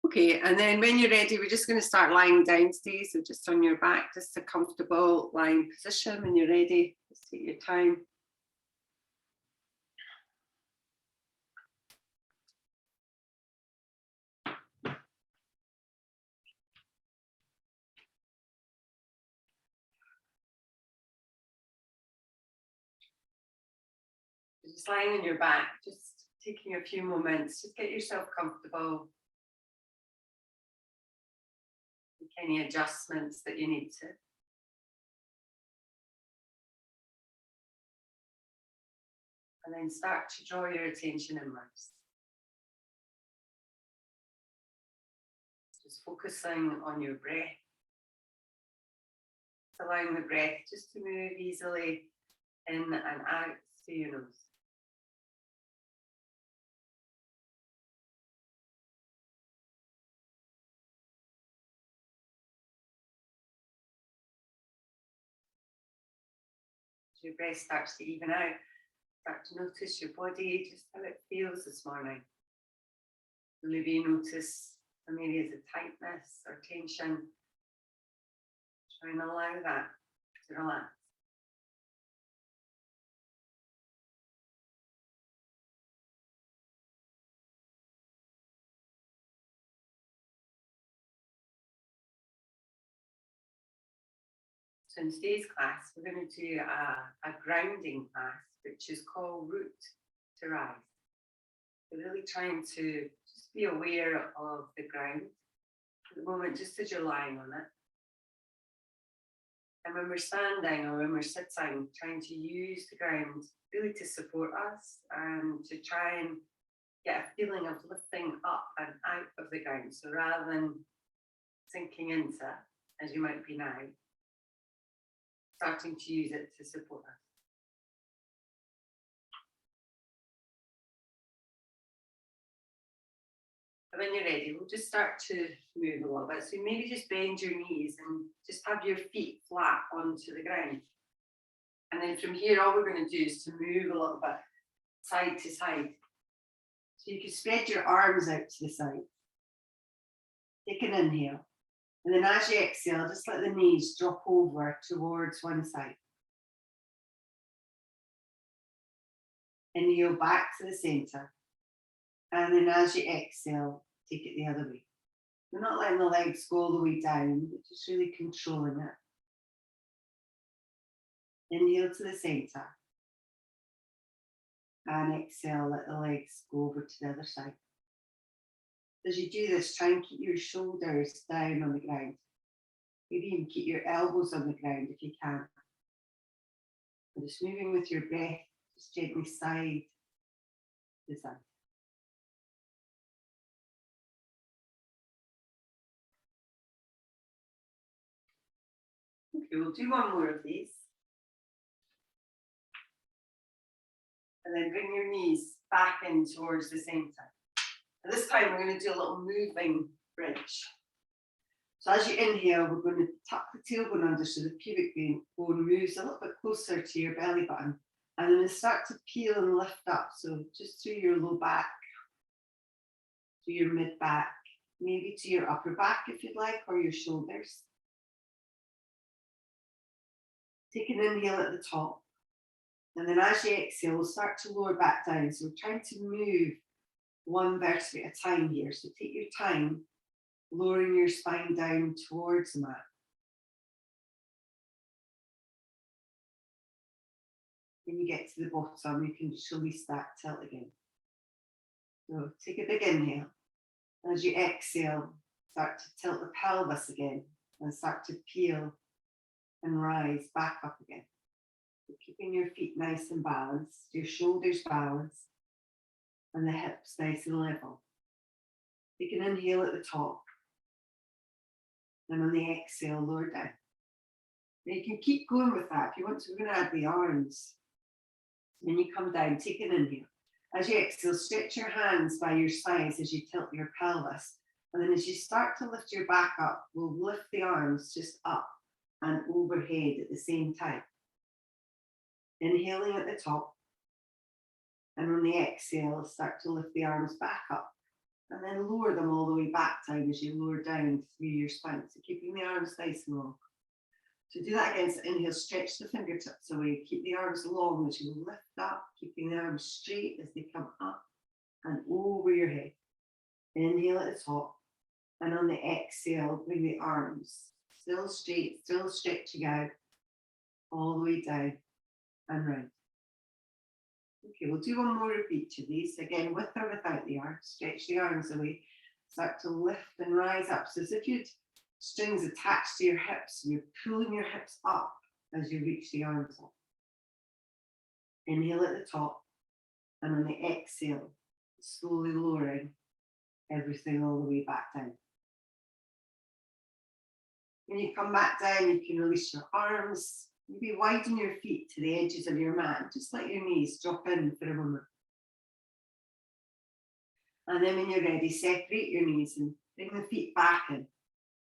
Okay, and then when you're ready, we're just going to start lying down today. So just on your back, just a comfortable lying position. When you're ready, just take your time. Just lying on your back, just taking a few moments, just get yourself comfortable. Make any adjustments that you need to. And then start to draw your attention inwards. Just focusing on your breath. Allowing the breath just to move easily in and out through your nose. As your breath starts to even out, start to notice your body, just how it feels this morning. Maybe you notice some areas of tightness or tension. Try and allow that to relax. So in today's class, we're going to do a grounding class, which is called Root to Rise. We're really trying to just be aware of the ground at the moment, just as you're lying on it. And when we're standing or when we're sitting, trying to use the ground really to support us and to try and get a feeling of lifting up and out of the ground. So rather than sinking into, as you might be now, starting to use it to support us. But when you're ready, we'll just start to move a little bit. So maybe just bend your knees and just have your feet flat onto the ground. And then from here, all we're going to do is to move a little bit side to side. So you can spread your arms out to the side. Take an inhale. And then as you exhale, just let the knees drop over towards one side. Inhale back to the center. And then as you exhale, take it the other way. You're not letting the legs go all the way down, but just really controlling it. Inhale to the center. And exhale, let the legs go over to the other side. As you do this, try and keep your shoulders down on the ground. Maybe even keep your elbows on the ground if you can. And just moving with your breath, just gently side to side. Okay, we'll do one more of these. And then bring your knees back in towards the center. And this time we're going to do a little moving bridge. So as you inhale, we're going to tuck the tailbone under so the pubic bone moves a little bit closer to your belly button. And then we start to peel and lift up. So just through your low back, to your mid back, maybe to your upper back if you'd like, or your shoulders. Take an inhale at the top. And then as you exhale, we'll start to lower back down. So we're trying to move one vertebrae at a time here. So take your time, lowering your spine down towards the mat. When you get to the bottom, you can just release that tilt again. So take a big inhale. As you exhale, start to tilt the pelvis again and start to peel and rise back up again. So keeping your feet nice and balanced, your shoulders balanced, and the hips nice and level. Take an inhale at the top. And on the exhale, lower down. Now you can keep going with that. If you want to, we're going to add the arms. When you come down, take an inhale. As you exhale, stretch your hands by your sides as you tilt your pelvis. And then as you start to lift your back up, we'll lift the arms just up and overhead at the same time. Inhaling at the top. And on the exhale, start to lift the arms back up And then lower them all the way back down as you lower down through your spine. So keeping the arms nice and long. So do that again. So inhale, stretch the fingertips away. Keep the arms long as you lift up, keeping the arms straight as they come up and over your head. Inhale at the top. And on the exhale, bring the arms still straight, still stretching out all the way down and round. Okay, we'll do one more of each of these. Again, with or without the arms. Stretch the arms away. Start to lift and rise up. So as if you'd strings attached to your hips, and you're pulling your hips up as you reach the arms up. Inhale at the top. And on the exhale, slowly lowering everything all the way back down. When you come back down, you can release your arms. Maybe widen your feet to the edges of your mat. Just let your knees drop in for a moment. And then when you're ready, separate your knees and bring the feet back in.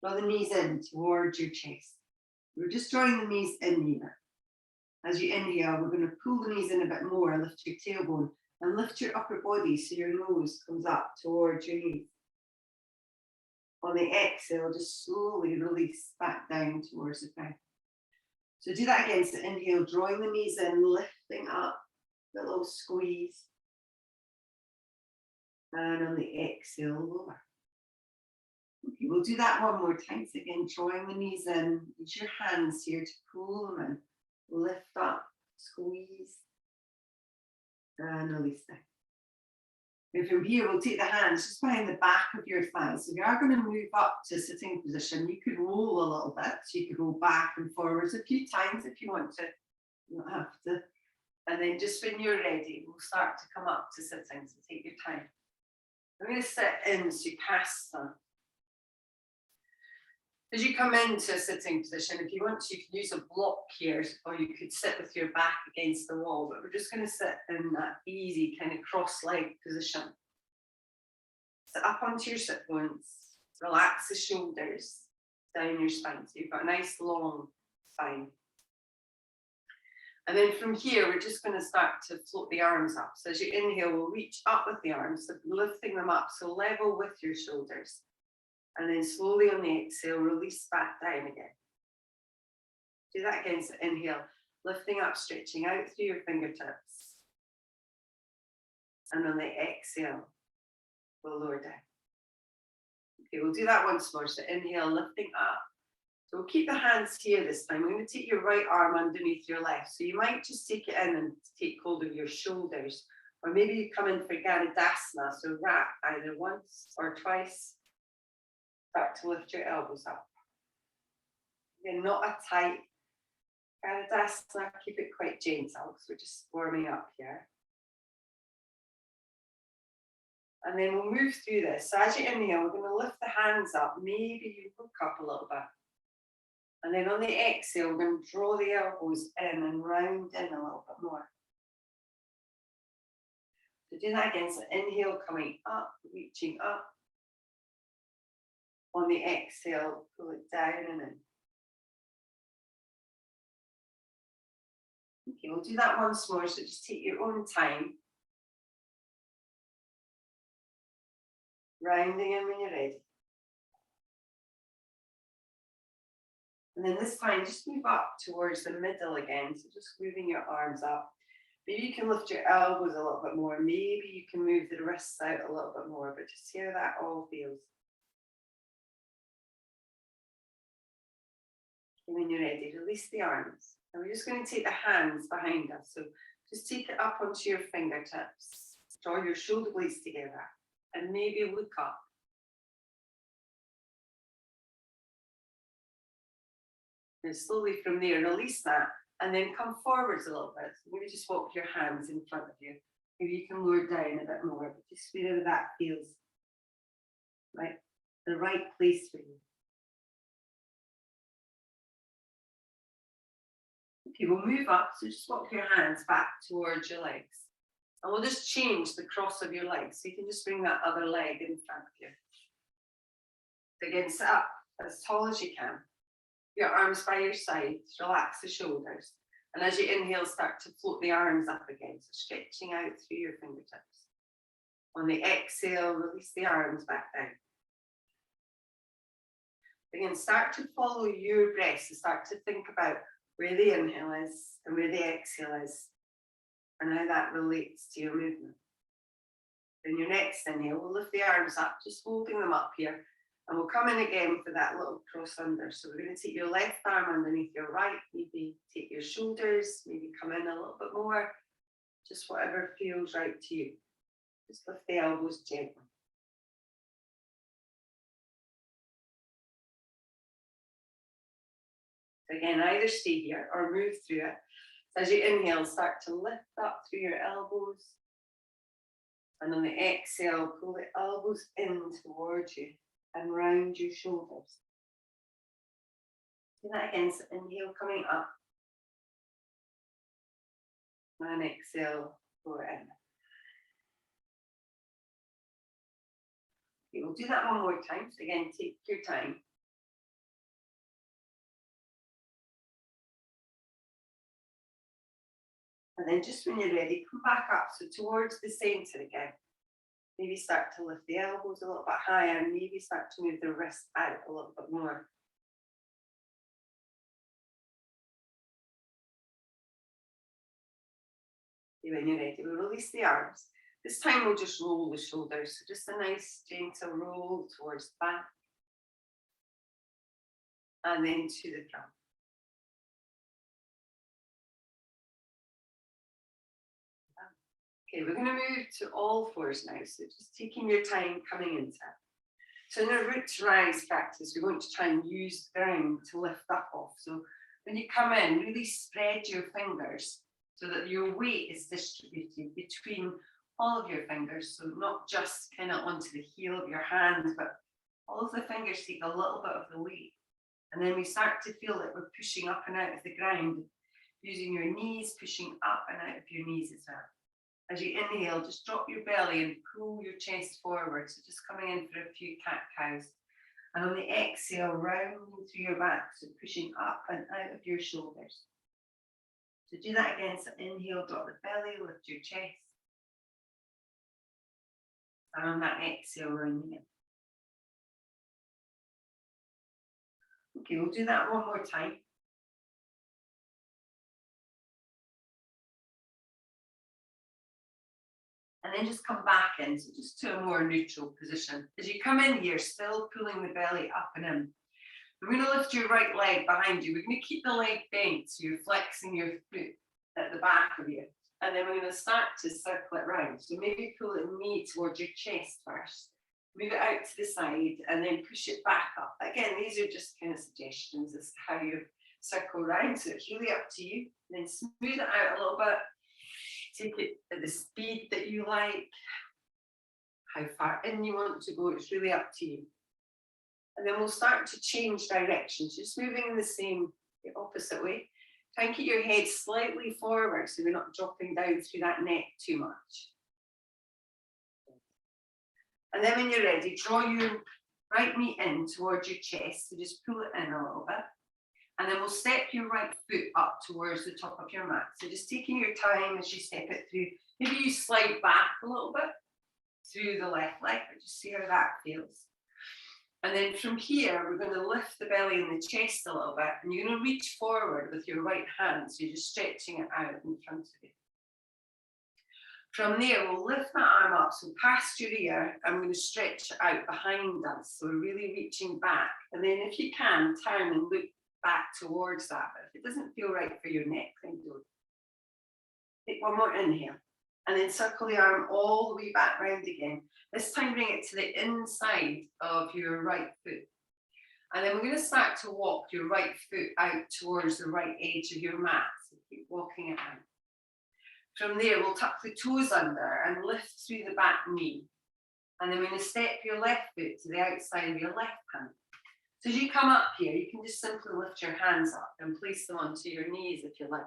Draw the knees in towards your chest. We're just drawing the knees in here. As you inhale, we're going to pull the knees in a bit more, lift your tailbone, and lift your upper body so your nose comes up towards your knees. On the exhale, just slowly release back down towards the ground. So do that again. So inhale, drawing the knees in, lifting up, a little squeeze. And on the exhale, lower. Okay, we'll do that one more time. So again, drawing the knees in, use your hands here to pull them in. Lift up, squeeze, and release them. And from here, we'll take the hands just behind the back of your thighs. So we are going to move up to sitting position. You could roll a little bit. So you could roll back and forwards a few times if you want to. You don't have to. And then just when you're ready, we'll start to come up to sitting. So take your time. I'm going to sit in Sukhasana. As you come into a sitting position, if you want to, you can use a block here, or you could sit with your back against the wall, but we're just going to sit in that easy kind of cross-leg position. Sit up onto your sit bones, relax the shoulders down your spine, so you've got a nice long spine. And then from here, we're just going to start to float the arms up. So as you inhale, we'll reach up with the arms, so lifting them up, so level with your shoulders. And then slowly on the exhale, release back down again. Do that again. So inhale, lifting up, stretching out through your fingertips. And on the exhale, we'll lower down. Okay, we'll do that once more. So inhale, lifting up. So we'll keep the hands here this time. I'm going to take your right arm underneath your left. So you might just take it in and take hold of your shoulders. Or maybe you come in for Garudasana. So wrap either once or twice. Start to lift your elbows up. Again, not a tight Garudasana, keep it quite gentle because we're just warming up here. And then we'll move through this. So as you inhale, we're going to lift the hands up. Maybe you hook up a little bit. And then on the exhale, we're going to draw the elbows in and round in a little bit more. So do that again. So inhale, coming up, reaching up. On the exhale, pull it down and in. Okay, we'll do that once more, so just take your own time. Rounding in when you're ready. And then this time, just move up towards the middle again, so just moving your arms up. Maybe you can lift your elbows a little bit more. Maybe you can move the wrists out a little bit more, but just see how that all feels. And when you're ready, release the arms. And we're just going to take the hands behind us. So just take it up onto your fingertips. Draw your shoulder blades together. And maybe look up. And slowly from there, release that. And then come forwards a little bit. So maybe just walk your hands in front of you. Maybe you can lower down a bit more. But just wherever that feels like the right place for you. Okay, we'll move up, so just walk your hands back towards your legs. And we'll just change the cross of your legs. So you can just bring that other leg in front of you. So again, sit up as tall as you can. Your arms by your sides, relax the shoulders. And as you inhale, start to float the arms up again. So stretching out through your fingertips. On the exhale, release the arms back down. Again, start to follow your breath. So start to think about where the inhale is and where the exhale is, and how that relates to your movement. Then your next inhale, we'll lift the arms up, just holding them up here. And we'll come in again for that little cross under. So we're going to take your left arm underneath your right, maybe take your shoulders, maybe come in a little bit more, just whatever feels right to you. Just lift the elbows gently. So again, either stay here or move through it. So as you inhale, start to lift up through your elbows. And on the exhale, pull the elbows in towards you and round your shoulders. Do that again. So inhale, coming up. And exhale, pull it in. Okay, we'll do that one more time. So again, take your time. And then just when you're ready, come back up. So towards the center again. Maybe start to lift the elbows a little bit higher. And maybe start to move the wrists out a little bit more. Okay, when you're ready, we'll release the arms. This time we'll just roll the shoulders. So just a nice gentle roll towards the back. And then to the front. Okay, we're going to move to all fours now. So just taking your time coming into it. So in our roots rise practice, we want to try and use the ground to lift up off. So when you come in, really spread your fingers so that your weight is distributed between all of your fingers. So not just kind of onto the heel of your hand, but all of the fingers take a little bit of the weight. And then we start to feel that we're pushing up and out of the ground, using your knees, pushing up and out of your knees as well. As you inhale, just drop your belly and pull your chest forward. So just coming in for a few cat-cows. And on the exhale, rounding through your back, so pushing up and out of your shoulders. So do that again. So inhale, drop the belly, lift your chest. And on that exhale, rounding it. Okay, we'll do that one more time. And then just come back in, so just to a more neutral position. As you come in here, still pulling the belly up and in. We're going to lift your right leg behind you. We're going to keep the leg bent, so you're flexing your foot at the back of you. And then we're going to start to circle it round. So maybe pull it knee towards your chest first. Move it out to the side and then push it back up. Again, these are just kind of suggestions as to how you circle round. So it's really up to you. And then smooth it out a little bit. Take it at the speed that you like, how far in you want to go, it's really up to you. And then we'll start to change directions, just moving in the opposite way. Try and keep your head slightly forward so we're not dropping down through that neck too much. And then when you're ready, draw your right knee in towards your chest, so just pull it in a little bit. And then we'll step your right foot up towards the top of your mat. So just taking your time as you step it through. Maybe you slide back a little bit through the left leg, but just see how that feels. And then from here, we're going to lift the belly and the chest a little bit. And you're going to reach forward with your right hand. So you're just stretching it out in front of you. From there, we'll lift that arm up. So past your ear, I'm going to stretch it out behind us. So we're really reaching back. And then if you can, turn and look back towards that. But if it doesn't feel right for your neck, then don't. Take one more inhale and then circle the arm all the way back round again. This time bring it to the inside of your right foot. And then we're going to start to walk your right foot out towards the right edge of your mat. So keep walking it out. From there, we'll tuck the toes under and lift through the back knee. And then we're going to step your left foot to the outside of your left hand. So as you come up here, you can just simply lift your hands up and place them onto your knees if you like.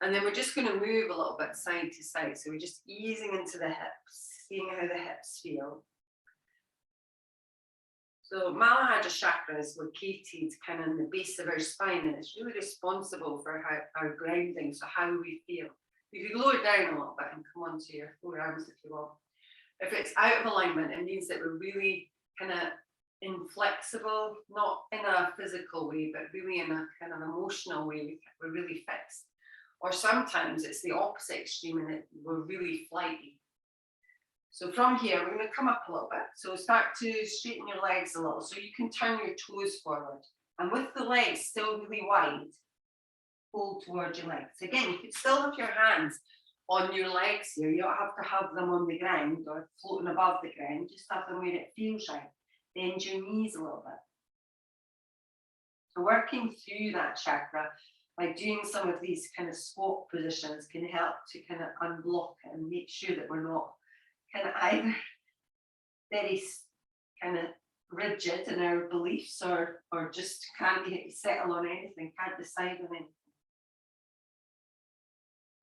And then we're just going to move a little bit side to side. So we're just easing into the hips, seeing how the hips feel. So Muladhara chakra is located kind of in the base of our spine, and it's really responsible for our grounding, so how we feel. You can lower it down a little bit and come onto your forearms if you want. If it's out of alignment, it means that we're really kind of inflexible, not in a physical way, but really in a kind of emotional way. We're really fixed. Or sometimes it's the opposite extreme and we're really flighty. So from here, we're going to come up a little bit. So start to straighten your legs a little so you can turn your toes forward. And with the legs still really wide, pull towards your legs. Again, you can still have your hands on your legs here. You don't have to have them on the ground or floating above the ground. Just have them where it feels right. Bend your knees a little bit. So working through that chakra by doing some of these kind of squat positions can help to kind of unblock it and make sure that we're not kind of either very kind of rigid in our beliefs or just can't settle on anything, can't decide on anything.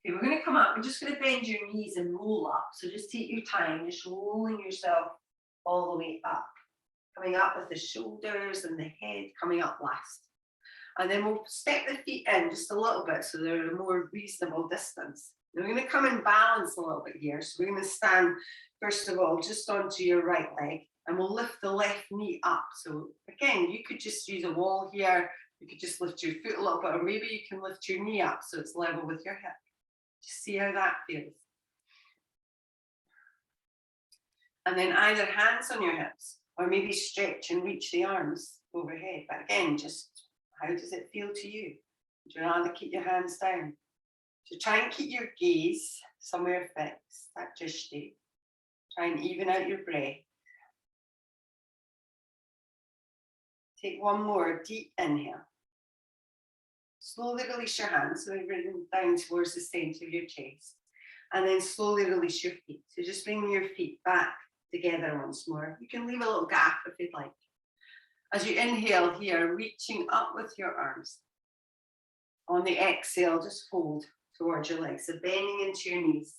Okay, we're going to come up. We're just going to bend your knees and roll up. So just take your time, just rolling yourself all the way up. Coming up with the shoulders and the head coming up last. And then we'll step the feet in just a little bit so they're a more reasonable distance. Now we're going to come and balance a little bit here. So we're going to stand, first of all, just onto your right leg. And we'll lift the left knee up. So again, you could just use a wall here. You could just lift your foot a little bit, or maybe you can lift your knee up so it's level with your hip. Just see how that feels. And then either hands on your hips, or maybe stretch and reach the arms overhead. But again, just how does it feel to you? Would you rather keep your hands down? So try and keep your gaze somewhere fixed, that drishti. Try and even out your breath. Take one more deep inhale. Slowly release your hands, so bring them down towards the center of your chest. And then slowly release your feet. So just bring your feet back together once more. You can leave a little gap if you'd like. As you inhale here, reaching up with your arms. On the exhale, just fold towards your legs, so bending into your knees.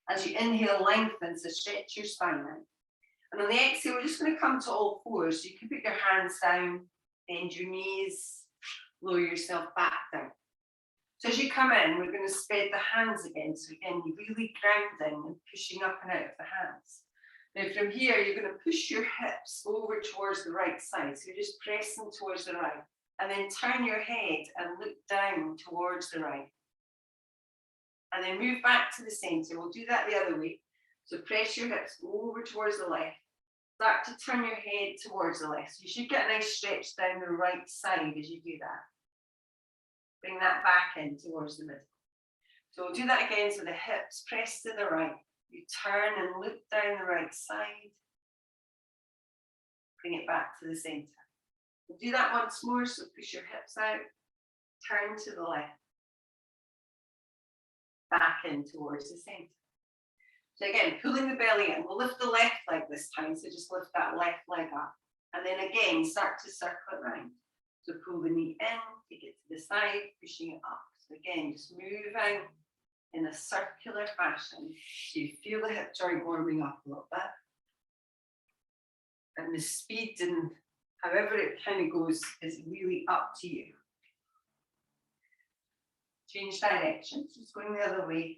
As you inhale, lengthen, so stretch your spine out. And on the exhale, we're just going to come to all fours. So you can put your hands down, bend your knees, lower yourself back down. So as you come in, we're going to spread the hands again. So again, you're really grounding and pushing up and out of the hands. Now from here, you're going to push your hips over towards the right side. So you're just pressing towards the right. And then turn your head and look down towards the right. And then move back to the center. We'll do that the other way. So press your hips over towards the left. Start to turn your head towards the left. So you should get a nice stretch down the right side as you do that. Bring that back in towards the middle. So we'll do that again. So the hips press to the right. You turn and look down the right side. Bring it back to the center. We'll do that once more. So push your hips out. Turn to the left. Back in towards the center. So again, pulling the belly in. We'll lift the left leg this time. So just lift that left leg up. And then again, start to circle it round. So pull the knee in, take it to the side, pushing it up. So again, just moving in a circular fashion. So you feel the hip joint warming up a little bit. And the speed and however it kind of goes is really up to you. Change direction, just going the other way.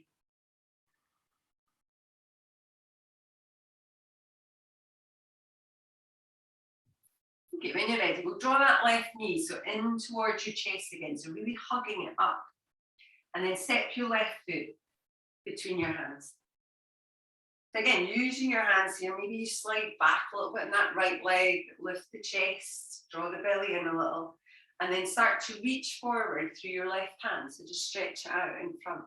Okay, when you're ready, we'll draw that left knee, so in towards your chest again, so really hugging it up. And then step your left foot between your hands. So again, using your hands here, maybe you slide back a little bit in that right leg, lift the chest, draw the belly in a little, and then start to reach forward through your left hand, so just stretch it out in front.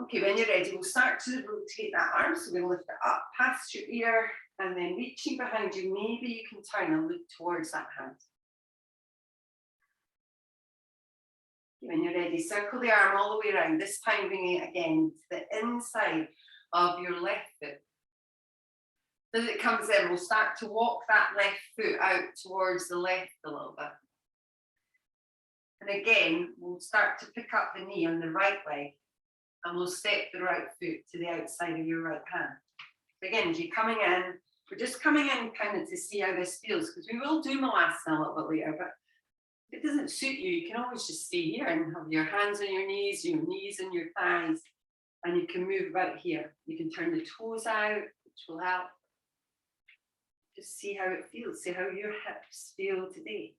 Okay, when you're ready, we'll start to rotate that arm, so we'll lift it up past your ear, and then reaching behind you, maybe you can turn and look towards that hand. When you're ready, circle the arm all the way around, this time bringing it again to the inside of your left foot. As it comes in, we'll start to walk that left foot out towards the left a little bit. And again, we'll start to pick up the knee on the right leg, and we'll step the right foot to the outside of your right hand. So again, as you're coming in, we're just coming in kind of to see how this feels, because we will do Malasana a little bit later, but if it doesn't suit you, you can always just stay here and have your hands on your knees and your thighs, And you can move about here. You can turn the toes out, which will help. Just see how it feels. See how your hips feel today.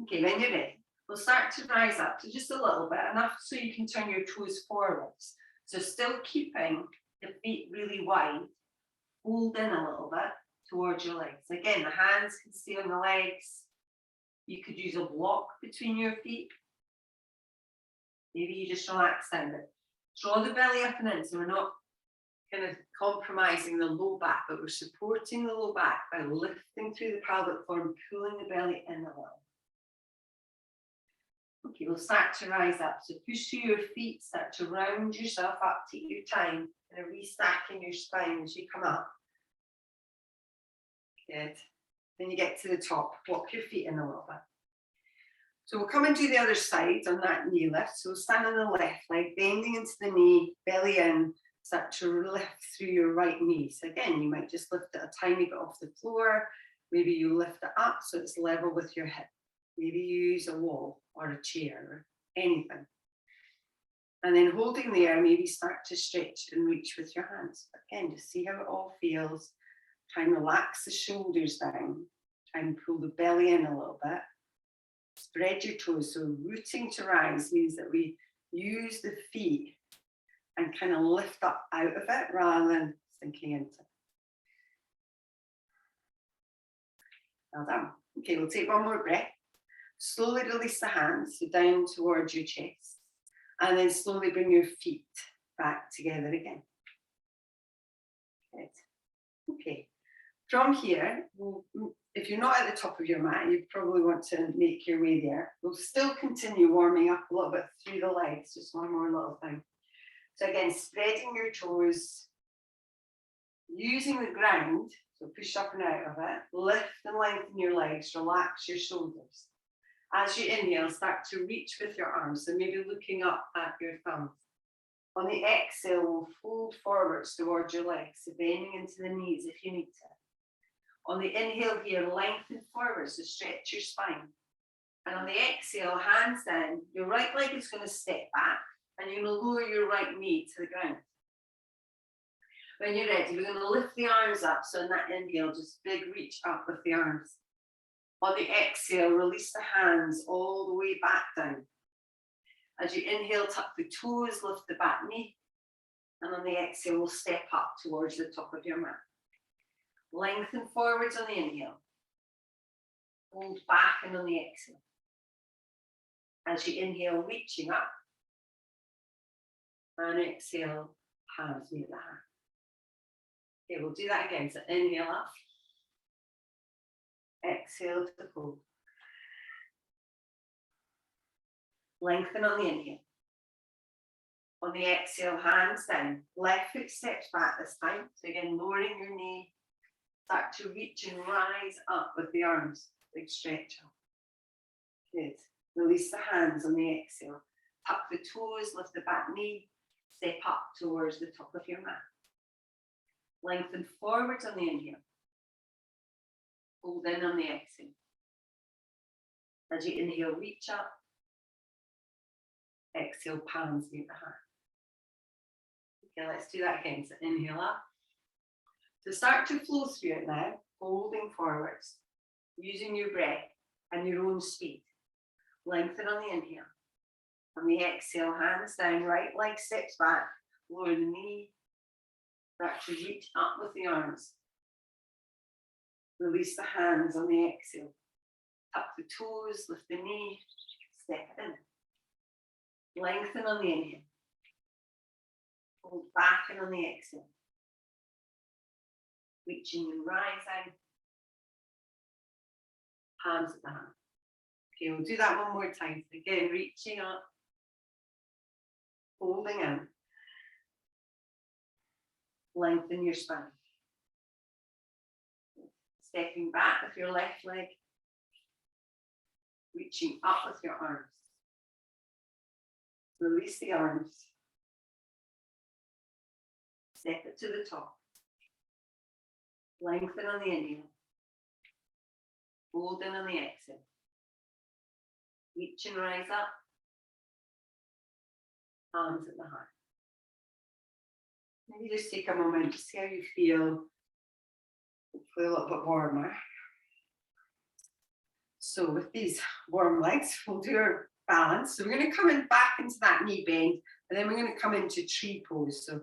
Okay, when you're ready, we'll start to rise up to just a little bit, enough so you can turn your toes forwards. So still keeping the feet really wide, fold in a little bit towards your legs. Again, the hands can stay on the legs. You could use a block between your feet. Maybe you just relax down it. Draw the belly up and in, so we're not kind of compromising the low back, but we're supporting the low back by lifting through the pelvic floor and pulling the belly in a little. Okay, we'll start to rise up. So push through your feet, start to round yourself up, take your time, and restacking your spine as you come up. Good. Then you get to the top, walk your feet in a little bit. So we'll come and do the other side on that knee lift. So we'll stand on the left leg, bending into the knee, belly in, start to lift through your right knee. So again, you might just lift it a tiny bit off the floor. Maybe you lift it up so it's level with your hip. Maybe you use a wall or a chair or anything. And then holding there, maybe start to stretch and reach with your hands. Again, just see how it all feels. Try and relax the shoulders down. Try and pull the belly in a little bit. Spread your toes. So rooting to rise means that we use the feet and kind of lift up out of it rather than sinking into it. Well done. Okay, we'll take one more breath. Slowly release the hands, so down towards your chest. And then slowly bring your feet back together again. Good. Okay. From here, if you're not at the top of your mat, you probably want to make your way there. We'll still continue warming up a little bit through the legs, just one more little thing. So again, spreading your toes, using the ground, so push up and out of it, lift and lengthen your legs, relax your shoulders. As you inhale, start to reach with your arms, so maybe looking up at your thumbs. On the exhale, we'll fold forwards towards your legs, so bending into the knees if you need to. On the inhale here, lengthen forwards to stretch your spine. And on the exhale, hands down, your right leg is going to step back and you're going to lower your right knee to the ground. When you're ready, we're going to lift the arms up. So in that inhale, just big reach up with the arms. On the exhale, release the hands all the way back down. As you inhale, tuck the toes, lift the back knee. And on the exhale, we'll step up towards the top of your mat. Lengthen forwards on the inhale. Hold back and on the exhale. As you inhale, reaching up. And exhale, hands meet the heart. Okay, we'll do that again. So inhale up. Exhale to fold. Lengthen on the inhale. On the exhale, hands down. Left foot steps back this time. So again, lowering your knee. Start to reach and rise up with the arms. Big stretch up. Good. Release the hands on the exhale. Tuck the toes, lift the back knee. Step up towards the top of your mat. Lengthen forwards on the inhale. Hold in on the exhale. As you inhale, reach up. Exhale, palms meet the heart. Okay, let's do that again. So inhale up. So start to flow through it now, holding forwards, using your breath and your own speed. Lengthen on the inhale. On the exhale, hands down, right leg steps back, lower the knee. Start to reach up with the arms. Release the hands on the exhale. Tuck the toes, lift the knee, step in. Lengthen on the inhale. Hold back and on the exhale. Reaching and rising. Hands at the hand. Okay, we'll do that one more time. Again, reaching up. Holding out. Lengthen your spine. Stepping back with your left leg. Reaching up with your arms. Release the arms. Step it to the top. Lengthen on the inhale. Hold in on the exhale. Reach and rise up. Arms at the heart. Maybe just take a moment to see how you feel. Hopefully a little bit warmer. So with these warm legs, we'll do our balance. So we're going to come in back into that knee bend, and then we're going to come into tree pose. So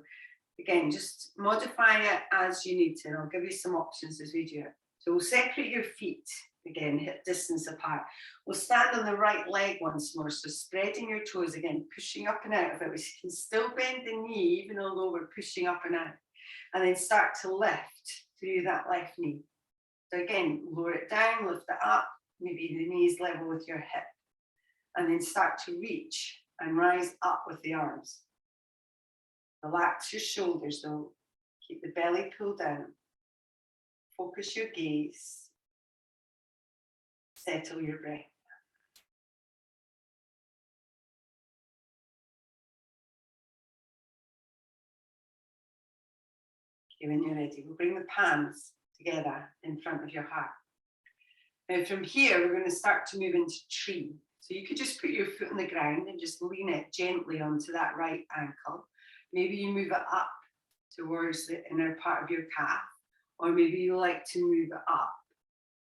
again, just modify it as you need to, and I'll give you some options as we do it. So we'll separate your feet, again, hip distance apart. We'll stand on the right leg once more, so spreading your toes, again, pushing up and out of it. We can still bend the knee, even though we're pushing up and out. And then start to lift through that left knee. So again, lower it down, lift it up, maybe the knees level with your hip. And then start to reach and rise up with the arms. Relax your shoulders though. Keep the belly pulled down. Focus your gaze. Settle your breath. Okay, when you're ready, we'll bring the palms together in front of your heart. Now from here, we're going to start to move into tree. So you could just put your foot on the ground and just lean it gently onto that right ankle. Maybe you move it up towards the inner part of your calf, or maybe you like to move it up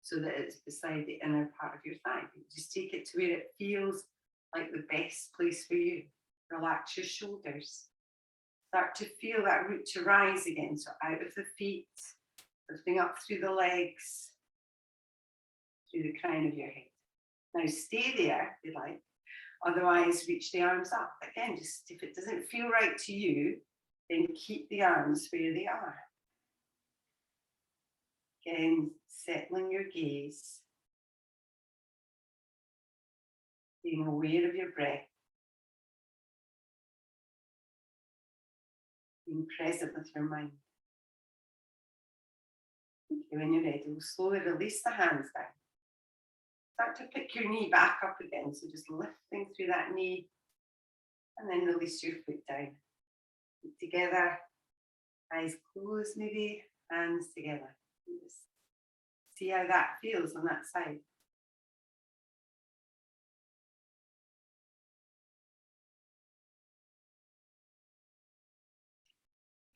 so that it's beside the inner part of your thigh. Just take it to where it feels like the best place for you. Relax your shoulders. Start to feel that root to rise again. So out of the feet, lifting up through the legs, through the crown of your head. Now stay there if you like. Otherwise, reach the arms up. Again, just if it doesn't feel right to you, then keep the arms where they are. Again, settling your gaze. Being aware of your breath. Being present with your mind. Okay, when you're ready, we'll slowly release the hands down. Start to pick your knee back up again. So just lifting through that knee and then release your foot down. Feet together, eyes closed maybe, hands together. Just see how that feels on that side.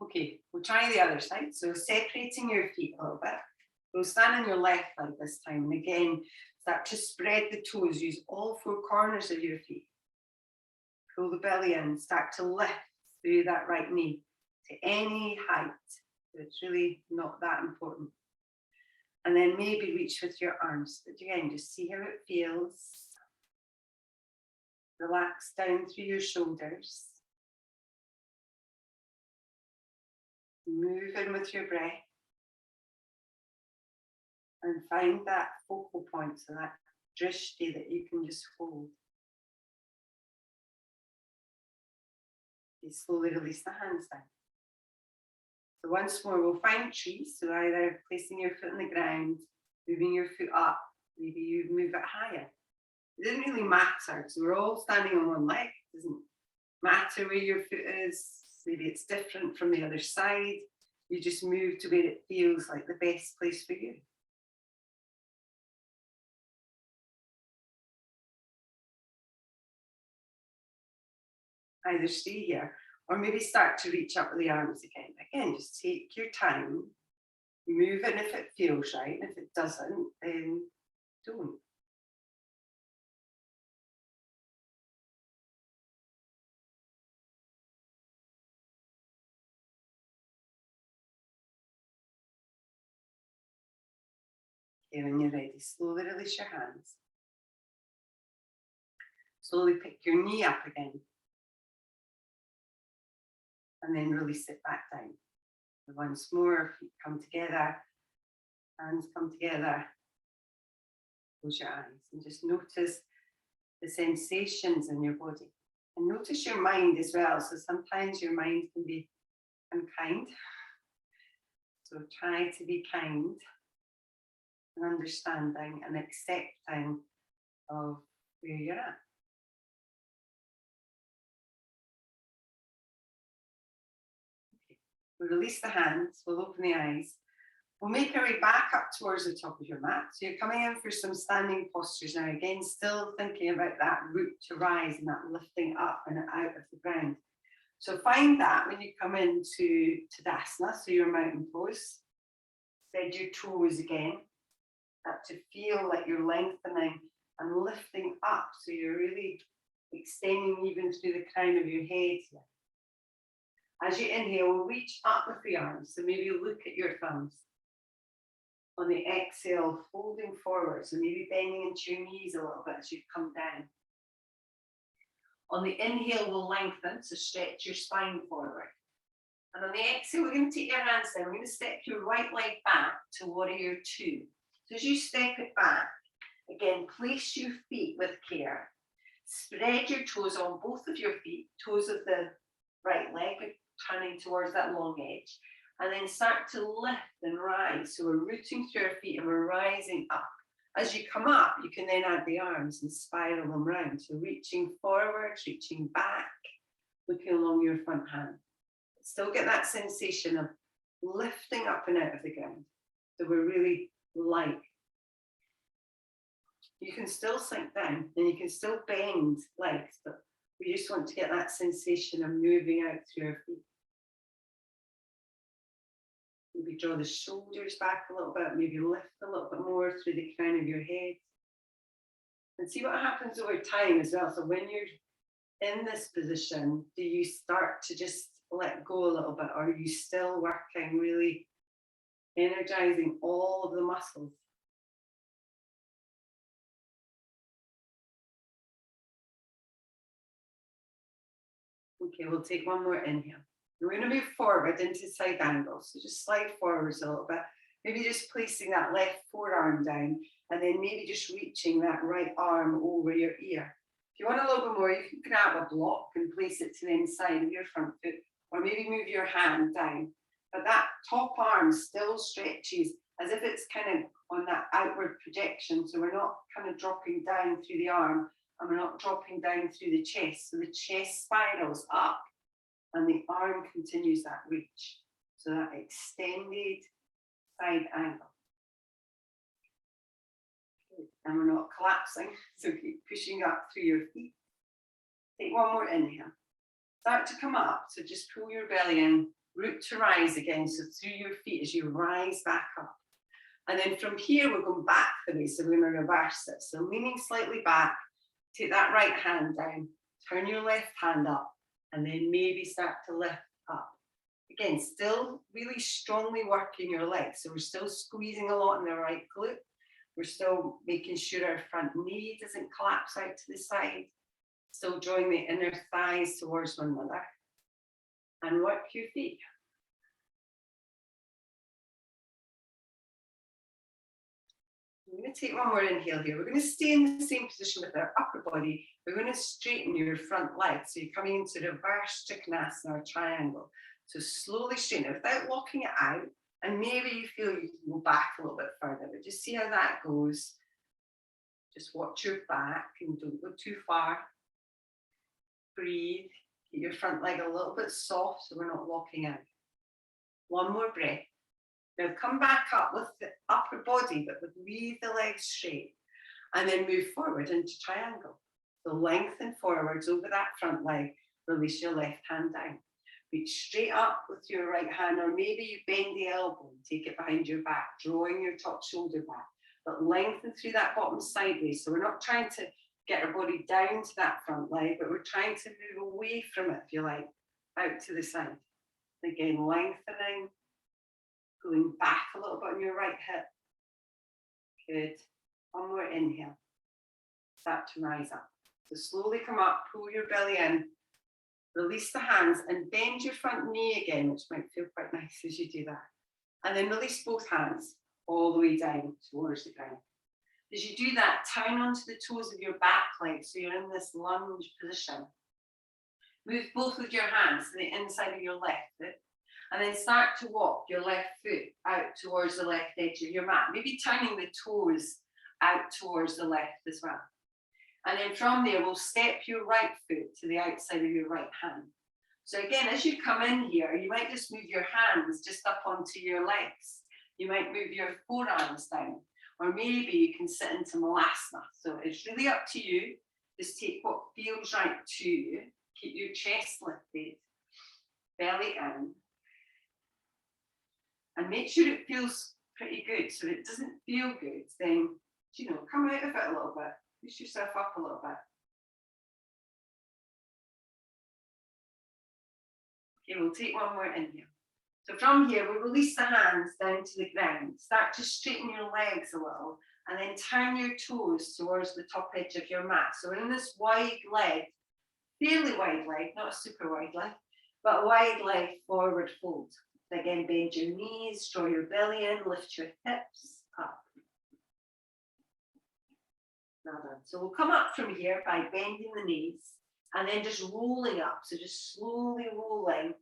Okay, we'll try the other side. So separating your feet a little bit. We'll stand on your left leg this time. And again, start to spread the toes. Use all four corners of your feet. Pull the belly in. Start to lift through that right knee to any height. So it's really not that important. And then maybe reach with your arms. But again, just see how it feels. Relax down through your shoulders. Move in with your breath. And find that focal point, so that drishti that you can just hold. You slowly release the hands down. So once more, we'll find trees. So either placing your foot on the ground, moving your foot up, maybe you move it higher. It doesn't really matter because we're all standing on one leg. It doesn't matter where your foot is. Maybe it's different from the other side. You just move to where it feels like the best place for you. Either stay here or maybe start to reach up with the arms again. Again, just take your time, move it if it feels right. If it doesn't, then don't. Okay, when you're ready, slowly release your hands. Slowly pick your knee up again. And then release it back down. And once more, feet come together, hands come together. Close your eyes and just notice the sensations in your body. And notice your mind as well. So sometimes your mind can be unkind. So try to be kind and understanding and accepting of where you're at. We'll release the hands, we'll open the eyes. We'll make our way back up towards the top of your mat. So you're coming in for some standing postures now. Again, still thinking about that root to rise and that lifting up and out of the ground. So find that when you come into Tadasana, so your mountain pose. Spread your toes again. That to feel like you're lengthening and lifting up. So you're really extending even through the crown of your head here. As you inhale, reach up with the arms. So maybe look at your thumbs. On the exhale, folding forward. So maybe bending into your knees a little bit as you come down. On the inhale, we'll lengthen. So stretch your spine forward. And on the exhale, we're going to take your hands down. We're going to step your right leg back to warrior two. So as you step it back, again, place your feet with care. Spread your toes on both of your feet, toes of the right leg, turning towards that long edge. And then start to lift and rise. So we're rooting through our feet and we're rising up. As you come up, you can then add the arms and spiral them round. So reaching forwards, reaching back, looking along your front hand. Still get that sensation of lifting up and out of the ground. So we're really light. You can still sink down and you can still bend legs, but we just want to get that sensation of moving out through our feet. Maybe draw the shoulders back a little bit, maybe lift a little bit more through the crown of your head. And see what happens over time as well. So when you're in this position, do you start to just let go a little bit, or are you still working, really energizing all of the muscles? Okay, we'll take one more inhale. We're going to move forward into side angles. So just slide forwards a little bit. Maybe just placing that left forearm down and then maybe just reaching that right arm over your ear. If you want a little bit more, you can grab a block and place it to the inside of your front foot, or maybe move your hand down. But that top arm still stretches as if it's kind of on that outward projection. So we're not kind of dropping down through the arm and we're not dropping down through the chest. So the chest spirals up and the arm continues that reach. So that extended side angle. And we're not collapsing, so keep pushing up through your feet. Take one more inhale. Start to come up, so just pull your belly in, root to rise again, so through your feet as you rise back up. And then from here, we're going back the way, so we're going to reverse it. So leaning slightly back, take that right hand down, turn your left hand up, and then maybe start to lift up. Again, still really strongly working your legs. So we're still squeezing a lot in the right glute. We're still making sure our front knee doesn't collapse out to the side. Still drawing the inner thighs towards one another. And work your feet. We're going to take one more inhale here. We're going to stay in the same position with our upper body. We're going to straighten your front leg. So you're coming into reverse Trikonasana or triangle. So slowly straighten it without locking it out. And maybe you feel you can go back a little bit further, but just see how that goes. Just watch your back and don't go too far. Breathe. Keep your front leg a little bit soft so we're not locking out. One more breath. Now come back up with the upper body, but leave the legs straight. And then move forward into triangle. So lengthen forwards over that front leg. Release your left hand down. Reach straight up with your right hand, or maybe you bend the elbow and take it behind your back, drawing your top shoulder back. But lengthen through that bottom sideways. So we're not trying to get our body down to that front leg, but we're trying to move away from it, if you like, out to the side. Again, lengthening. Pulling back a little bit on your right hip. Good. One more inhale. Start to rise up. So slowly come up, pull your belly in, release the hands and bend your front knee again, which might feel quite nice as you do that. And then release both hands all the way down towards the ground. As you do that, turn onto the toes of your back leg, so you're in this lunge position. Move both of your hands to the inside of your left foot. And then start to walk your left foot out towards the left edge of your mat. Maybe turning the toes out towards the left as well. And then from there, we'll step your right foot to the outside of your right hand. So again, as you come in here, you might just move your hands just up onto your legs. You might move your forearms down, or maybe you can sit into Malasana. So it's really up to you. Just take what feels right to you. Keep your chest lifted, belly in, and make sure it feels pretty good. So if it doesn't feel good, then, you know, come out of it a little bit. Push yourself up a little bit. Okay, we'll take one more inhale. So from here, we'll release the hands down to the ground. Start to straighten your legs a little, and then turn your toes towards the top edge of your mat. So we're in this wide leg, fairly wide leg, not a super wide leg, but a wide leg forward fold. Again, bend your knees, draw your belly in, lift your hips up. Well done. So we'll come up from here by bending the knees and then just rolling up. So just slowly rolling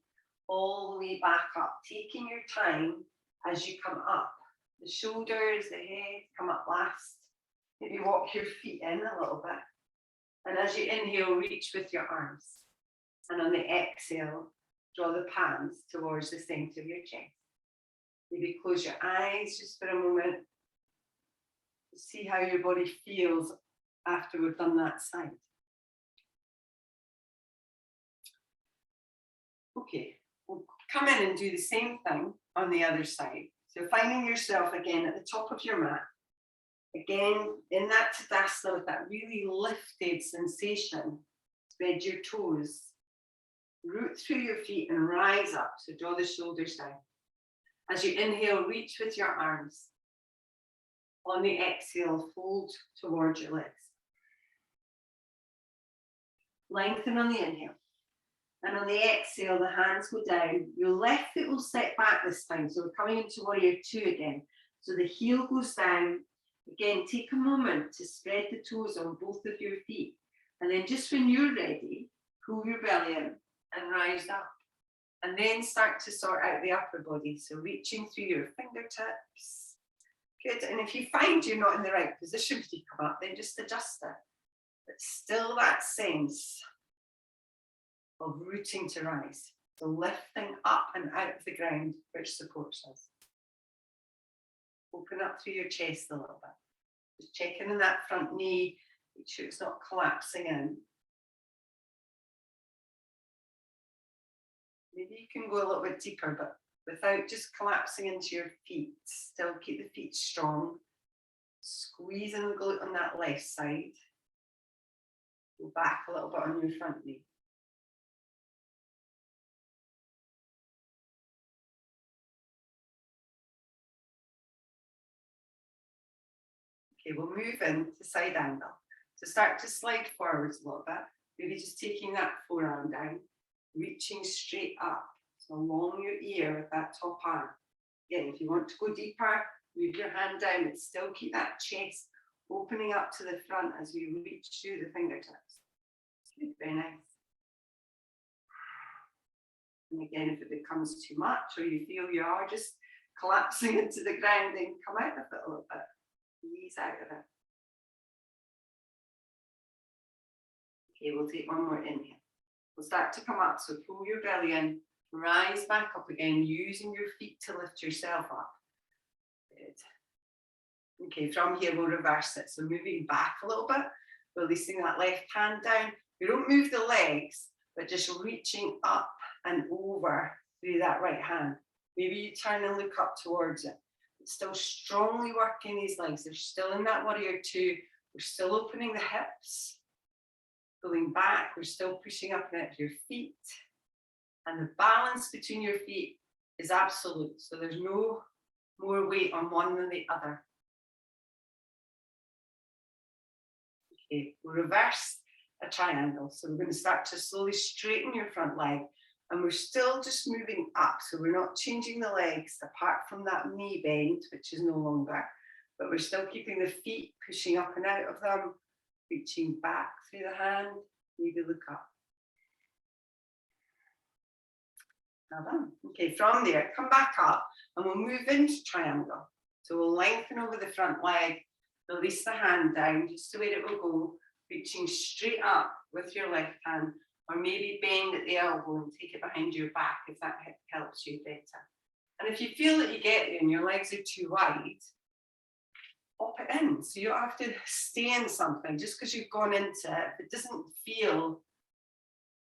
all the way back up, taking your time as you come up. The shoulders, the head come up last. Maybe walk your feet in a little bit. And as you inhale, reach with your arms. And on the exhale, draw the palms towards the center of your chest. Maybe close your eyes just for a moment. See how your body feels after we've done that side. Okay, we'll come in and do the same thing on the other side. So finding yourself again at the top of your mat. Again, in that Tadasana with that really lifted sensation. Spread your toes. Root through your feet and rise up. So draw the shoulders down. As you inhale, reach with your arms. On the exhale, fold towards your legs. Lengthen on the inhale. And on the exhale, the hands go down. Your left foot will step back this time. So we're coming into warrior two again. So the heel goes down. Again, take a moment to spread the toes on both of your feet. And then just when you're ready, pull your belly in and rise up. And then start to sort out the upper body. So reaching through your fingertips. Good. And if you find you're not in the right position when you come up, then just adjust it. But still that sense of rooting to rise. So lifting up and out of the ground, which supports us. Open up through your chest a little bit. Just checking in that front knee, make sure it's not collapsing in. Maybe you can go a little bit deeper, but without just collapsing into your feet. Still keep the feet strong. Squeeze in the glute on that left side. Go back a little bit on your front knee. Okay, we'll move into side angle. So start to slide forwards a little bit. Maybe just taking that forearm down, reaching straight up. So along your ear with that top arm. Again, if you want to go deeper, move your hand down, but still keep that chest opening up to the front as we reach through the fingertips. Good, very nice. And again, if it becomes too much or you feel you are just collapsing into the ground, then come out of it a little bit. Ease out of it. Okay, we'll take one more inhale. We'll start to come up, so pull your belly in. Rise back up again, using your feet to lift yourself up. Good. Okay, from here we'll reverse it. So moving back a little bit, releasing that left hand down. You don't move the legs, but just reaching up and over through that right hand. Maybe you turn and look up towards it. But still strongly working these legs. They're still in that warrior two. We're still opening the hips. Pulling back, we're still pushing up and out of your feet. And the balance between your feet is absolute. So there's no more weight on one than the other. Okay, we'll reverse a triangle. So we're going to start to slowly straighten your front leg. And we're still just moving up. So we're not changing the legs apart from that knee bend, which is no longer. But we're still keeping the feet pushing up and out of them. Reaching back through the hand. Maybe look up. Well done. Okay, from there, come back up and we'll move into triangle. So we'll lengthen over the front leg, release the hand down, just to where it will go, reaching straight up with your left hand, or maybe bend at the elbow and take it behind your back if that helps you better. And if you feel that you get there and your legs are too wide, pop it in. So you don't have to stay in something just because you've gone into it. If it doesn't feel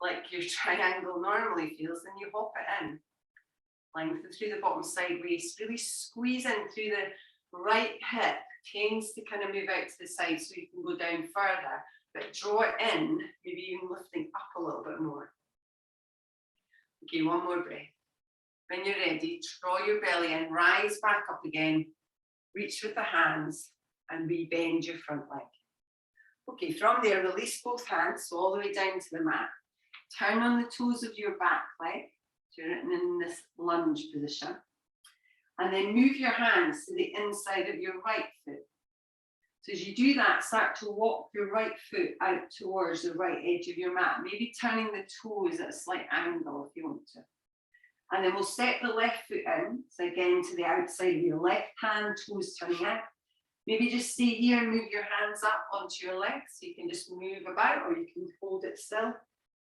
like your triangle normally feels, then you hop it in. Lengthen through the bottom sideways, really squeeze in through the right hip, tends to kind of move out to the side so you can go down further, but draw it in, maybe even lifting up a little bit more. Okay, one more breath. When you're ready, draw your belly in, rise back up again, reach with the hands and rebend your front leg. Okay, from there, release both hands, so all the way down to the mat. Turn on the toes of your back leg, so you're in this lunge position. And then move your hands to the inside of your right foot. So as you do that, start to walk your right foot out towards the right edge of your mat, maybe turning the toes at a slight angle if you want to. And then we'll step the left foot in, so again to the outside of your left hand, toes turning out. Maybe just stay here and move your hands up onto your legs, so you can just move about, or you can hold it still.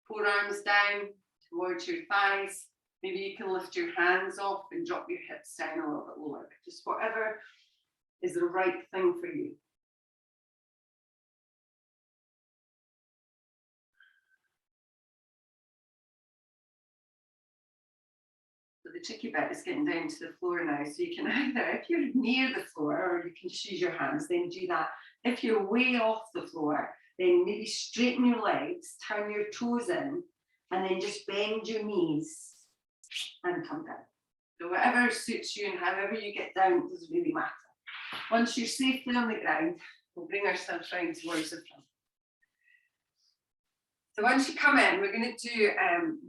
Forearms down towards your thighs. Maybe you can lift your hands off and drop your hips down a little bit lower. Just whatever is the right thing for you. So the tricky bit is getting down to the floor now. So you can either, if you're near the floor, or you can just use your hands, then do that. If you're way off the floor, then maybe straighten your legs, turn your toes in, and then just bend your knees and come down. So whatever suits you and however you get down doesn't really matter. Once you're safely on the ground, we'll bring ourselves round towards the front. So once you come in, we're going to do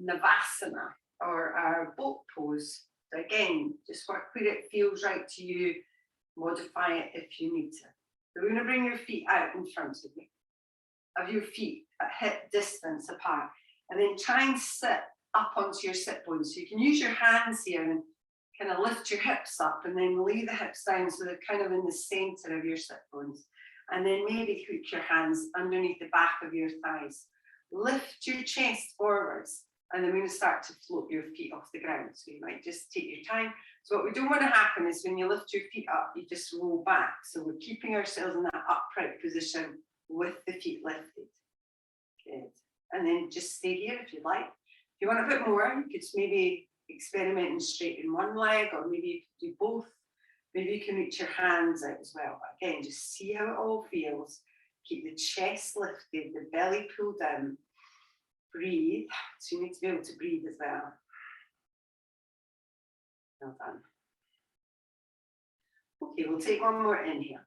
Navasana, or our boat pose. So again, just work where it feels right to you, modify it if you need to. So we're going to bring your feet out in front of you, of your feet at hip distance apart, and then try and sit up onto your sit bones. So you can use your hands here and kind of lift your hips up and then lay the hips down so they're kind of in the center of your sit bones. And then maybe hook your hands underneath the back of your thighs. Lift your chest forwards, and then we're going to start to float your feet off the ground. So you might just take your time. So what we don't want to happen is when you lift your feet up, you just roll back. So we're keeping ourselves in that upright position with the feet lifted. Good. And then just stay here if you like. If you want a bit more, you could maybe experiment and straighten one leg, or maybe you could do both. Maybe you can reach your hands out as well. But again, just see how it all feels. Keep the chest lifted, the belly pulled down. Breathe. So you need to be able to breathe as well. Well done. Okay, we'll take one more inhale.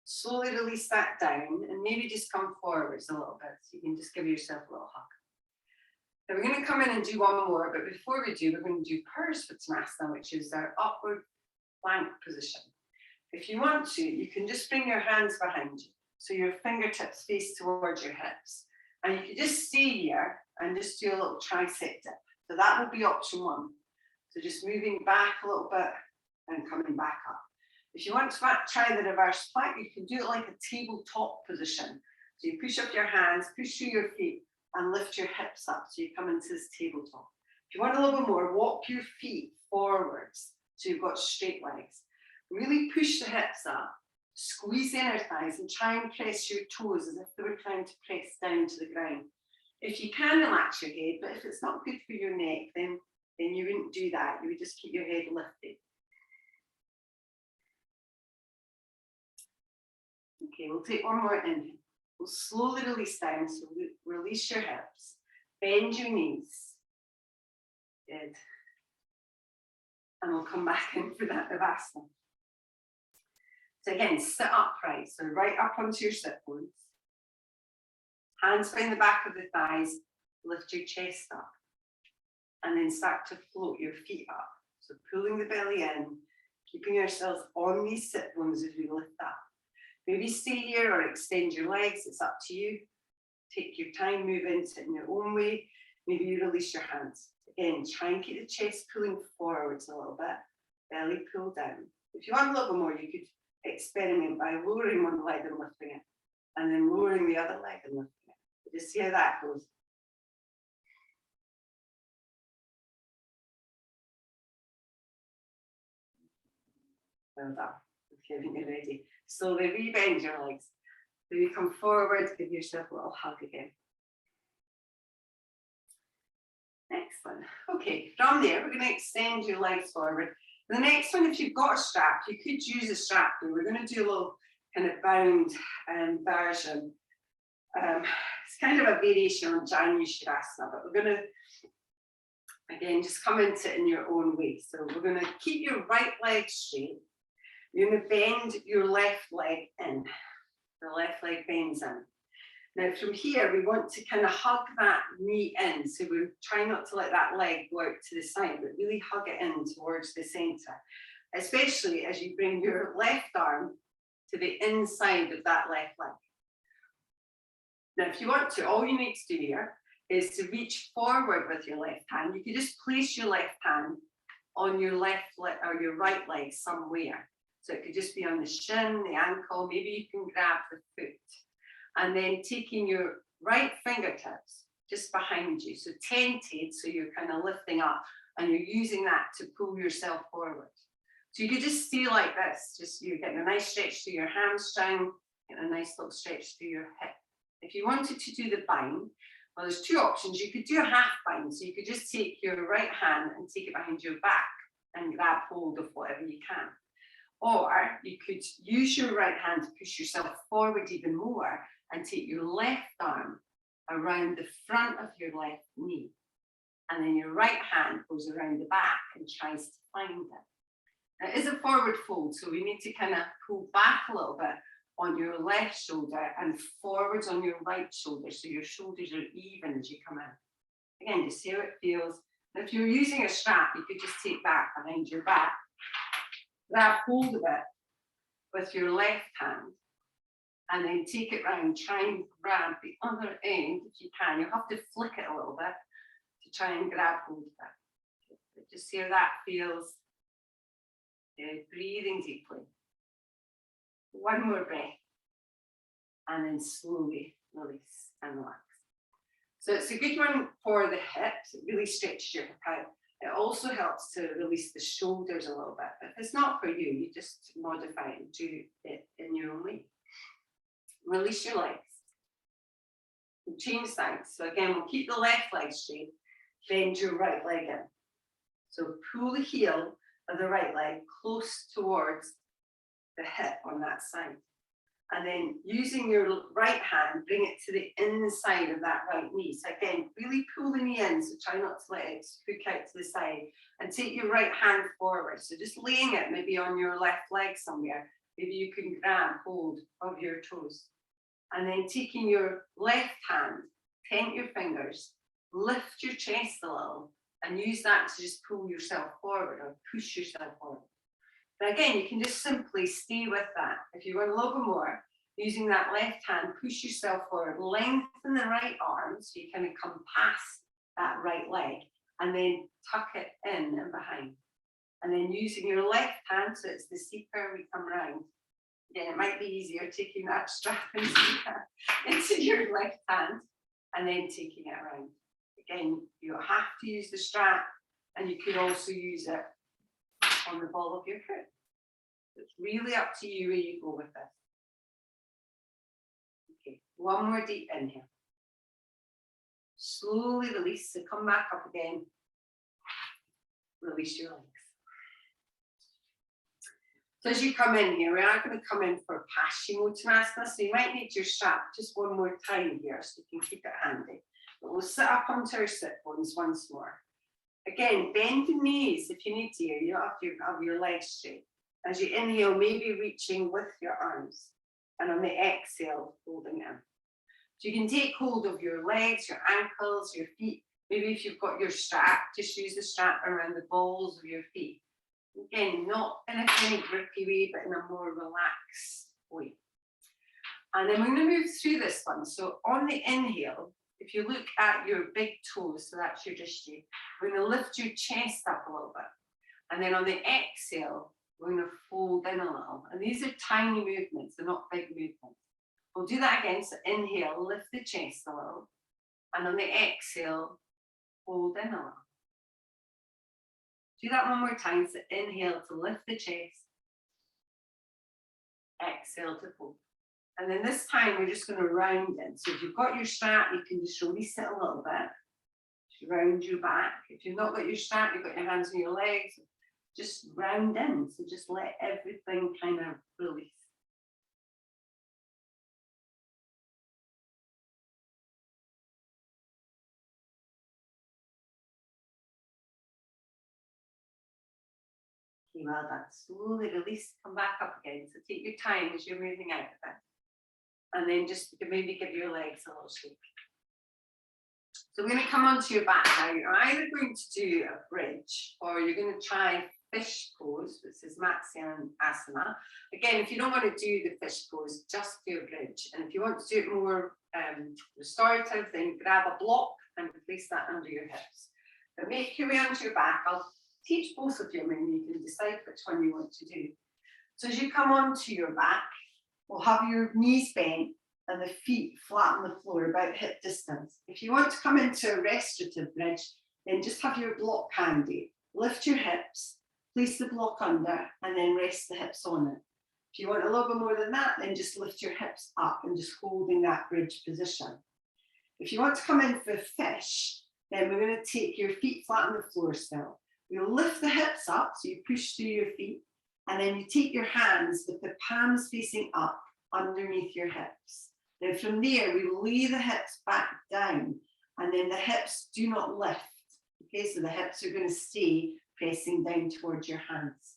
Slowly release that down and maybe just come forwards a little bit so you can just give yourself a little hug. Now we're going to come in and do one more, but before we do, we're going to do Purusvottanasana, which is our upward plank position. If you want to, you can just bring your hands behind you, so your fingertips face towards your hips. And you can just stay here and just do a little tricep dip. So that would be option one. So just moving back a little bit and coming back up. If you want to try the reverse plank, you can do it like a tabletop position. So you push up your hands, push through your feet, and lift your hips up so you come into this tabletop. If you want a little bit more, walk your feet forwards so you've got straight legs. Really push the hips up, squeeze the inner thighs, and try and press your toes as if they were trying to press down to the ground. If you can, relax your head, but if it's not good for your neck, then you wouldn't do that. You would just keep your head lifted. Okay, we'll take one more inhale. We'll slowly release down, so release your hips, bend your knees. Good. And we'll come back in for that Navasana. So again, sit upright, so right up onto your sit bones. Hands behind the back of the thighs, lift your chest up. And then start to float your feet up. So pulling the belly in, keeping yourselves on these sit bones as we lift up. Maybe stay here or extend your legs, it's up to you. Take your time, move into it in your own way. Maybe you release your hands. Again, try and keep the chest pulling forwards a little bit, belly pull down. If you want a little bit more, you could experiment by lowering one leg and lifting it, and then lowering the other leg and lifting it. Just see how that goes. Well done. Okay, when you're ready. Slowly rebend your legs. So you come forward, give yourself a little hug again. Excellent. Okay, from there, we're going to extend your legs forward. The next one, if you've got a strap, you could use a strap. We're going to do a little kind of bound version. It's kind of a variation on Janu Shirasana, but we're going to, again, just come into it in your own way. So we're going to keep your right leg straight. You're going to bend your left leg in. The left leg bends in. Now from here, we want to kind of hug that knee in. So we're trying not to let that leg go out to the side, but really hug it in towards the center, especially as you bring your left arm to the inside of that left leg. Now, if you want to, all you need to do here is to reach forward with your left hand. You can just place your left hand on your left leg or your right leg somewhere. So it could just be on the shin, the ankle, maybe you can grab the foot. And then taking your right fingertips just behind you. So tented, so you're kind of lifting up and you're using that to pull yourself forward. So you could just stay like this, just you're getting a nice stretch through your hamstring, getting a nice little stretch through your hip. If you wanted to do the bind, well, there's two options. You could do a half bind. So you could just take your right hand and take it behind your back and grab hold of whatever you can. Or you could use your right hand to push yourself forward even more and take your left arm around the front of your left knee. And then your right hand goes around the back and tries to find it. Now, it is a forward fold, so we need to kind of pull back a little bit on your left shoulder and forwards on your right shoulder, so your shoulders are even as you come in. Again, just see how it feels. And if you're using a strap, you could just take that behind your back, grab hold of it with your left hand, and then take it round, try and grab the other end if you can. You'll have to flick it a little bit to try and grab hold of it. Just see how that feels. Breathing deeply. One more breath. And then slowly release and relax. So it's a good one for the hips. It really stretches your hip out. It also helps to release the shoulders a little bit. But if it's not for you, you just modify it and do it in your own way. Release your legs. We'll change sides. So again, we'll keep the left leg straight, bend your right leg in. So pull the heel of the right leg close towards the hip on that side. And then using your right hand, bring it to the inside of that right knee. So again, really pull the knee in, so try not to let it hook out to the side. And take your right hand forward. So just laying it maybe on your left leg somewhere. Maybe you can grab hold of your toes. And then taking your left hand, tent your fingers, lift your chest a little, and use that to just pull yourself forward or push yourself forward. But again, you can just simply stay with that. If you want a little bit more, using that left hand, push yourself forward, lengthen the right arm so you kind of come past that right leg, and then tuck it in and behind. And then using your left hand, so it's the seeker, we come round. Again, it might be easier taking that strap into your left hand and then taking it around. Again, you have to use the strap, and you could also use it on the ball of your foot. It's really up to you where you go with this. Okay, one more deep inhale. Slowly release, so come back up again. Release your legs. So as you come in here, we are going to come in for Paschimottanasana, so you might need your strap just one more time here so you can keep it handy. But we'll sit up onto our sit bones once more. Again, bend the knees if you need to here. You don't have to have your legs straight. As you inhale, maybe reaching with your arms. And on the exhale, holding in. So you can take hold of your legs, your ankles, your feet. Maybe if you've got your strap, just use the strap around the balls of your feet. Again, not in a kind of grippy way, but in a more relaxed way. And then we're going to move through this one. So on the inhale, if you look at your big toes, so that's your drishti, we're going to lift your chest up a little bit. And then on the exhale, we're going to fold in a little. And these are tiny movements, they're not big movements. We'll do that again. So inhale, lift the chest a little. And on the exhale, fold in a little. Do that one more time. So inhale to lift the chest. exhale to fold. And then this time we're just going to round in. So if you've got your strap, you can just release it a little bit. Just round your back. If you've not got your strap, you've got your hands on your legs, just round in. So just let everything kind of release. Okay, well done. Slowly release, come back up again. So take your time as you're moving out of it. And then just maybe give your legs a little shake. So we're going to come onto your back now. You're either going to do a bridge or you're going to try fish pose, which is Matsyenasana. Again, if you don't want to do the fish pose, just do a bridge. And if you want to do it more restorative, then grab a block and place that under your hips. But make your way onto your back. I'll teach both of you, and you can decide which one you want to do. So as you come onto your back, we'll have your knees bent and the feet flat on the floor, about hip distance. If you want to come into a restorative bridge, then just have your block handy. Lift your hips, place the block under, and then rest the hips on it. If you want a little bit more than that, then just lift your hips up and just holding that bridge position. If you want to come in for fish, then we're going to take your feet flat on the floor still. You'll lift the hips up, so you push through your feet, and then you take your hands with the palms facing up underneath your hips. Then from there, we lay the hips back down, and then the hips do not lift. Okay, so the hips are going to stay pressing down towards your hands.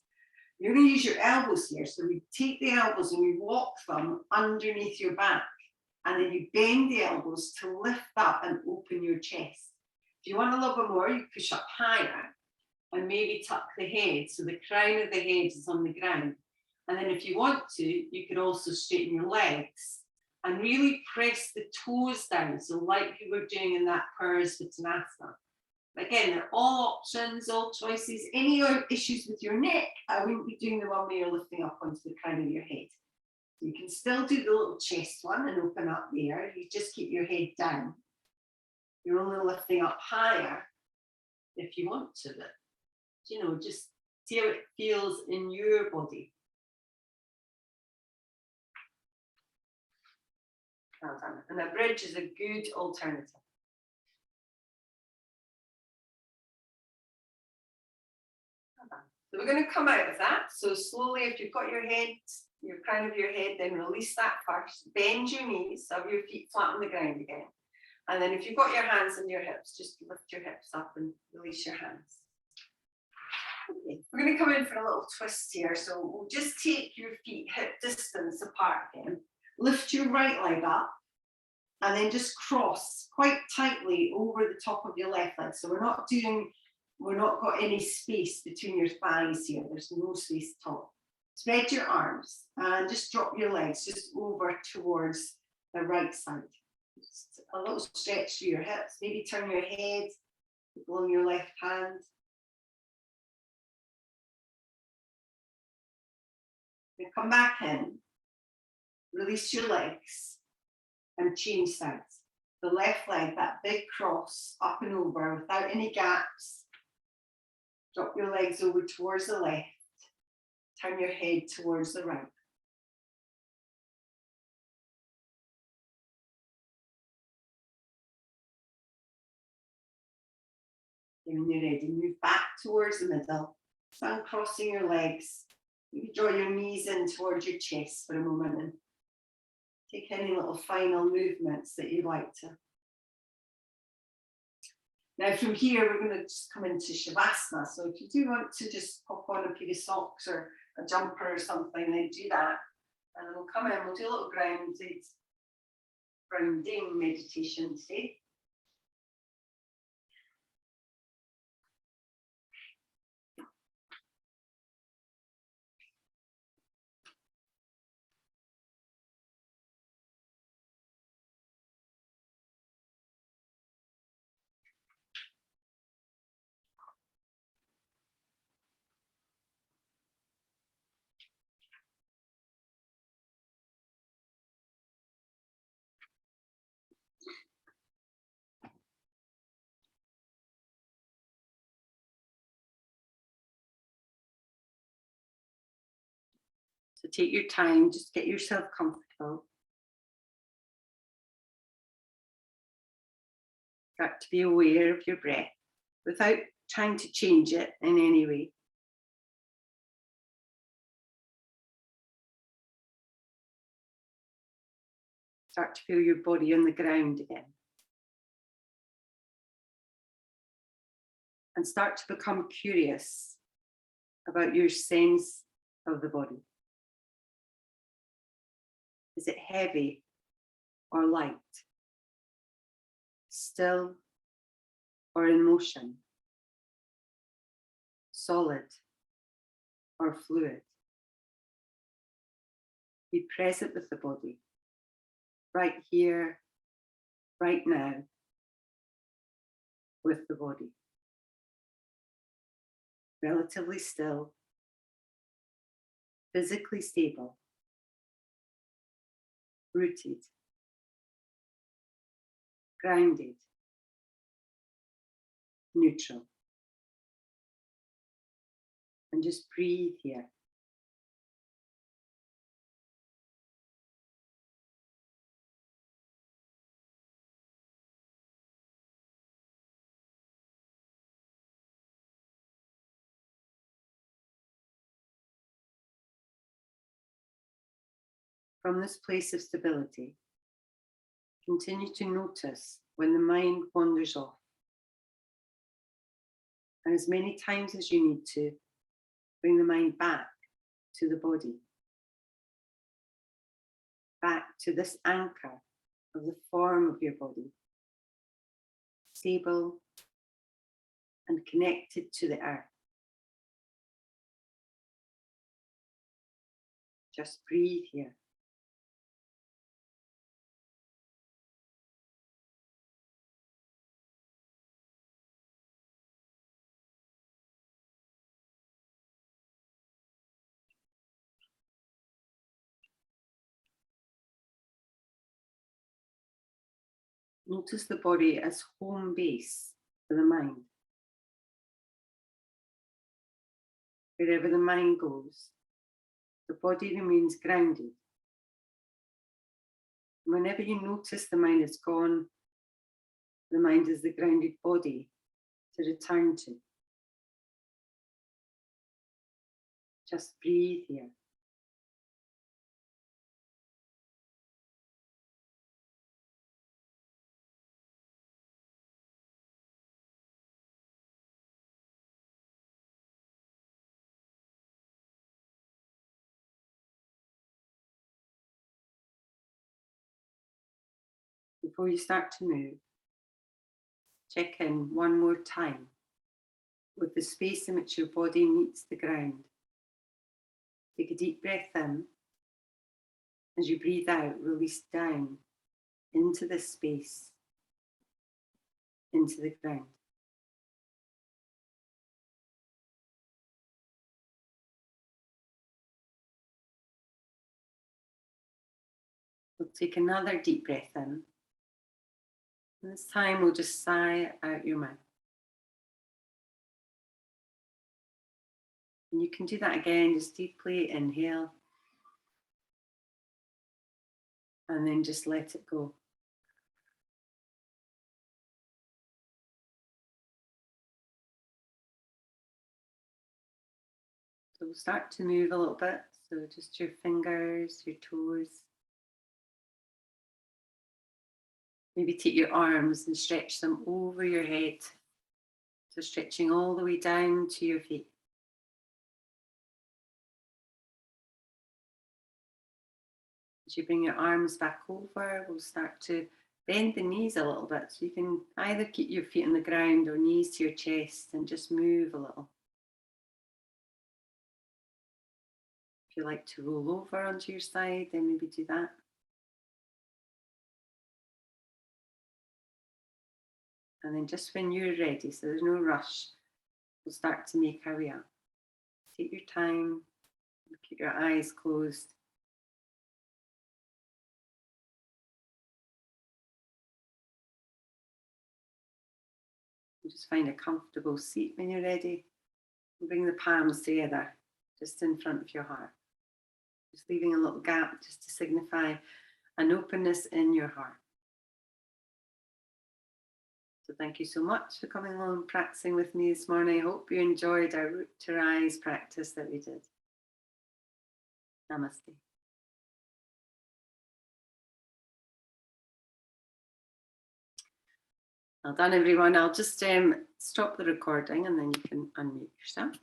You're going to use your elbows here. So we take the elbows and we walk them underneath your back, and then you bend the elbows to lift up and open your chest. If you want a little bit more, you push up higher and maybe tuck the head, so the crown of the head is on the ground. And then if you want to, you could also straighten your legs and really press the toes down, so like you were doing in that Parasvatanasana. Again, they're all options, all choices. Any issues with your neck, I wouldn't be doing the one where you're lifting up onto the crown of your head. So you can still do the little chest one and open up there. You just keep your head down. You're only lifting up higher if you want to, but you know, just see how it feels in your body. Well done. And a bridge is a good alternative. Well done. So we're going to come out of that. So slowly, if you've got your head, your crown of your head, then release that first. Bend your knees, have your feet flat on the ground again. And then if you've got your hands on your hips, just lift your hips up and release your hands. Okay. We're going to come in for a little twist here. So we'll just take your feet hip distance apart again. Lift your right leg up and then just cross quite tightly over the top of your left leg. So we're not got any space between your thighs here. There's no space at all. Spread your arms and just drop your legs just over towards the right side. Just a little stretch through your hips. Maybe turn your head along your left hand. Then come back in, release your legs and change sides. The left leg, that big cross up and over without any gaps. Drop your legs over towards the left. Turn your head towards the right. And when you're ready, move back towards the middle. So uncrossing your legs. You draw your knees in towards your chest for a moment and take any little final movements that you'd like to. Now from here, we're going to just come into Shavasana. So if you do want to just pop on a pair of socks or a jumper or something, then do that. And then we'll come in, we'll do a little grounding meditation today. So take your time, just get yourself comfortable. Start to be aware of your breath without trying to change it in any way. Start to feel your body on the ground again. And start to become curious about your sense of the body. Is it heavy or light? Still or in motion? Solid or fluid? Be present with the body, right here, right now, with the body. Relatively still, physically stable, rooted, grounded, neutral. And just breathe here. From this place of stability, continue to notice when the mind wanders off. And as many times as you need to, bring the mind back to the body, back to this anchor of the form of your body, stable and connected to the earth. Just breathe here. Notice the body as home base for the mind. Wherever the mind goes, the body remains grounded. Whenever you notice the mind is gone, the mind is the grounded body to return to. Just breathe here. Before you start to move, check in one more time with the space in which your body meets the ground. Take a deep breath in. As you breathe out, release down into this space, into the ground. We'll take another deep breath in. And this time we'll just sigh out your mouth. And you can do that again, just deeply inhale. And then just let it go. So we'll start to move a little bit. So just your fingers, your toes. Maybe take your arms and stretch them over your head. So stretching all the way down to your feet. As you bring your arms back over, we'll start to bend the knees a little bit. So you can either keep your feet on the ground or knees to your chest and just move a little. If you like to roll over onto your side, then maybe do that. And then just when you're ready, so there's no rush, we'll start to make our way up. Take your time, keep your eyes closed. Just find a comfortable seat when you're ready. And bring the palms together, just in front of your heart. Just leaving a little gap just to signify an openness in your heart. So thank you so much for coming along and practicing with me this morning. I hope you enjoyed our Root to Rise practice that we did. Namaste. Well done, everyone. I'll just stop the recording and then you can unmute yourself.